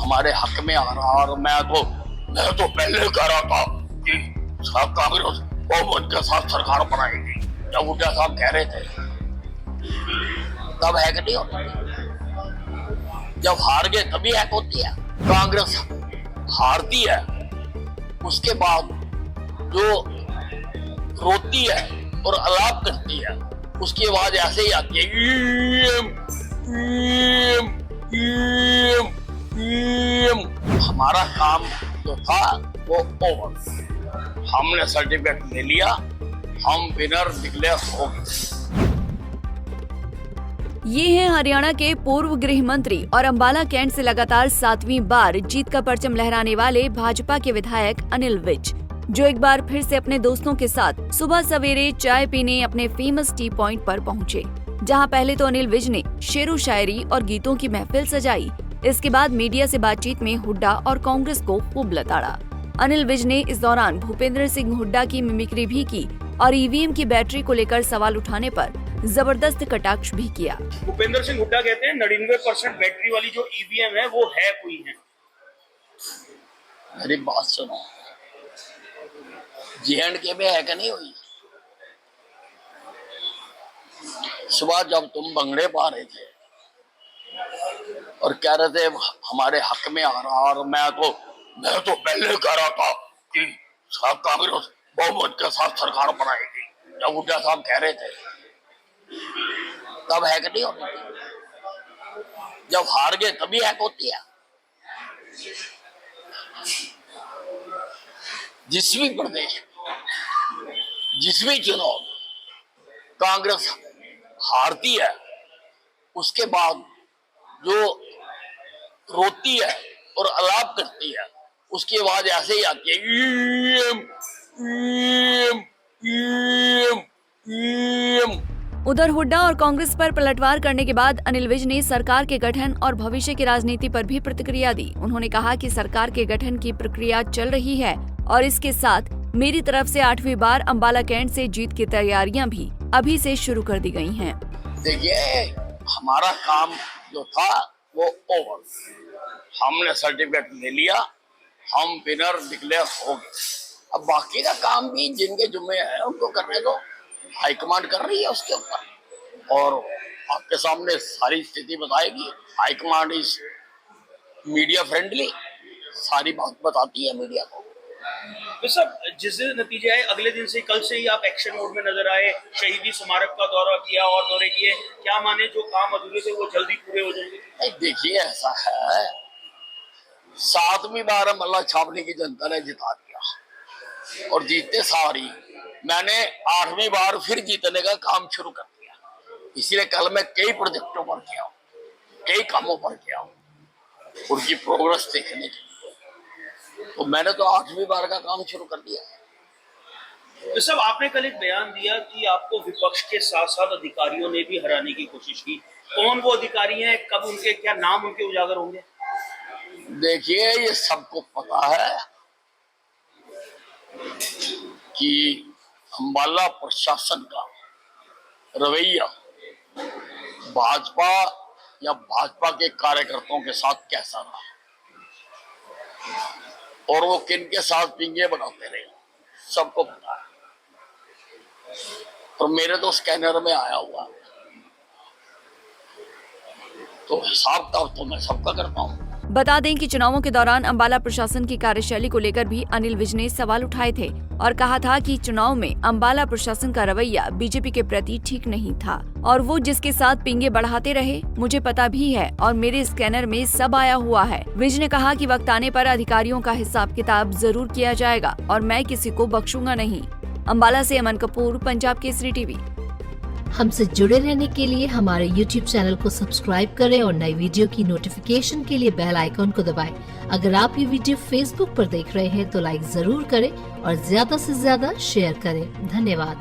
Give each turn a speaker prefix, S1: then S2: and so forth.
S1: हमारे हक में आ रहा। और मैं तो पहले कह रहा था कि कांग्रेस बहुमत के साथ सरकार बनाएगी, जब उनके साहब कह रहे थे तब हैक नहीं होती, जब हार गए तभी हैक होती है। कांग्रेस हारती है, उसके बाद जो रोती है और अलाप करती है उसकी आवाज ऐसे ही आती है, हमारा काम जो था वो ओवर, हमने सर्टिफिकेट ले लिया, हम विनर डिक्लेयर हो गए।
S2: ये हैं हरियाणा के पूर्व गृह मंत्री और अंबाला कैंट से लगातार 7वीं बार जीत का परचम लहराने वाले भाजपा के विधायक अनिल विज, जो एक बार फिर से अपने दोस्तों के साथ सुबह सवेरे चाय पीने अपने फेमस टी पॉइंट पर पहुंचे, जहां पहले तो अनिल विज ने शेरो शायरी और गीतों की महफिल सजाई। इसके बाद मीडिया से बातचीत में हुड्डा और कांग्रेस को खूब लताड़ा। अनिल विज ने इस दौरान भूपेंद्र सिंह हुड्डा की मिमिक्री भी की और ईवीएम की बैटरी को लेकर सवाल उठाने पर जबरदस्त कटाक्ष भी किया।
S3: भूपेंद्र सिंह हुड्डा कहते हैं 99% बैटरी वाली जो ईवीएम है वो है कोई है।
S1: मेरी बात सुनो, J&K में है कि नहीं हुई? सुबह जब तुम भंगड़े पा रहे थे और कह रहे थे हमारे हक में आ रहा, और मैं तो पहले कह रहा था कि कांग्रेस बहुमत के साथ सरकार बनाएगी, जब उनके साहब कह रहे थे तब हैक नहीं होती, जब हार गए तभी हैक होती है। जिस भी प्रदेश, जिस भी चुनाव कांग्रेस हारती है, उसके बाद जो रोती है और अलाप करती है उसकी आवाज ऐसे ही आती है,
S2: उधर हुड्डा और कांग्रेस पर पलटवार करने के बाद अनिल विज ने सरकार के गठन और भविष्य की राजनीति पर भी प्रतिक्रिया दी। उन्होंने कहा कि सरकार के गठन की प्रक्रिया चल रही है और इसके साथ मेरी तरफ से 8वीं बार अंबाला कैंट से जीत की तैयारियां भी अभी से शुरू कर दी गई हैं।
S1: देखिए, हमारा काम जो था वो ओवर, हमने सर्टिफिकेट ले लिया, हम विनर डिक्लेयर हो गए। अब बाकी का काम भी जिनके जुम्मे है उनको करने दो, हाईकमांड कर रही है उसके ऊपर, और आपके सामने सारी स्थिति बताएगी। हाईकमांड इज मीडिया फ्रेंडली, सारी बात बताती है मीडिया को।
S3: तो सब जिस नतीजे आए, अगले दिन से कल से ही आप एक्शन मोड में नजर आए, शहीदी स्मारक का दौरा किया और दौरे किए, क्या माने जो काम अधूरे थे वो जल्दी पूरे हो जाएंगे?
S1: नहीं, देखिए ऐसा है, 7वीं बार मल्ला छापने की जनता ने जिता दिया और जीतते सारी मैंने 8वीं बार फिर जीतने का काम शुरू कर दिया। इसीलिए कल मैं कई प्रोजेक्टों पर गया हूँ, कई कामों पर गया हूँ, उनकी प्रोग्रेस देखने के लिए। तो मैंने तो 8वीं बार का काम शुरू कर दिया।
S3: तो सब आपने कल एक बयान दिया कि आपको विपक्ष के साथ साथ अधिकारियों ने भी हराने की कोशिश की। कौन वो अधिकारी हैं, कब उनके क्या नाम उनके उजागर होंगे?
S1: देखिए, ये सबको पता है कि अंबाला प्रशासन का रवैया भाजपा या भाजपा के कार्यकर्ताओं के साथ कैसा रहा और वो किन के साथ पिंगे बनाते रहे, सबको पता है। और मेरे तो स्कैनर में आया हुआ, तो हिसाब तो मैं सबका करता हूँ।
S2: बता दें कि चुनावों के दौरान अंबाला प्रशासन की कार्यशैली को लेकर भी अनिल विज ने सवाल उठाए थे और कहा था कि चुनाव में अंबाला प्रशासन का रवैया बीजेपी के प्रति ठीक नहीं था और वो जिसके साथ पिंगे बढ़ाते रहे, मुझे पता भी है और मेरे स्कैनर में सब आया हुआ है। विज ने कहा कि वक्त आने पर अधिकारियों का हिसाब किताब जरूर किया जाएगा और मैं किसी को बख्शूंगा नहीं। अंबाला से अमन कपूर, पंजाब केसरी टीवी।
S4: हमसे जुड़े रहने के लिए हमारे YouTube चैनल को सब्सक्राइब करें और नई वीडियो की नोटिफिकेशन के लिए बेल आइकॉन को दबाएं। अगर आप ये वीडियो Facebook पर देख रहे हैं तो लाइक जरूर करें और ज्यादा से ज्यादा शेयर करें। धन्यवाद।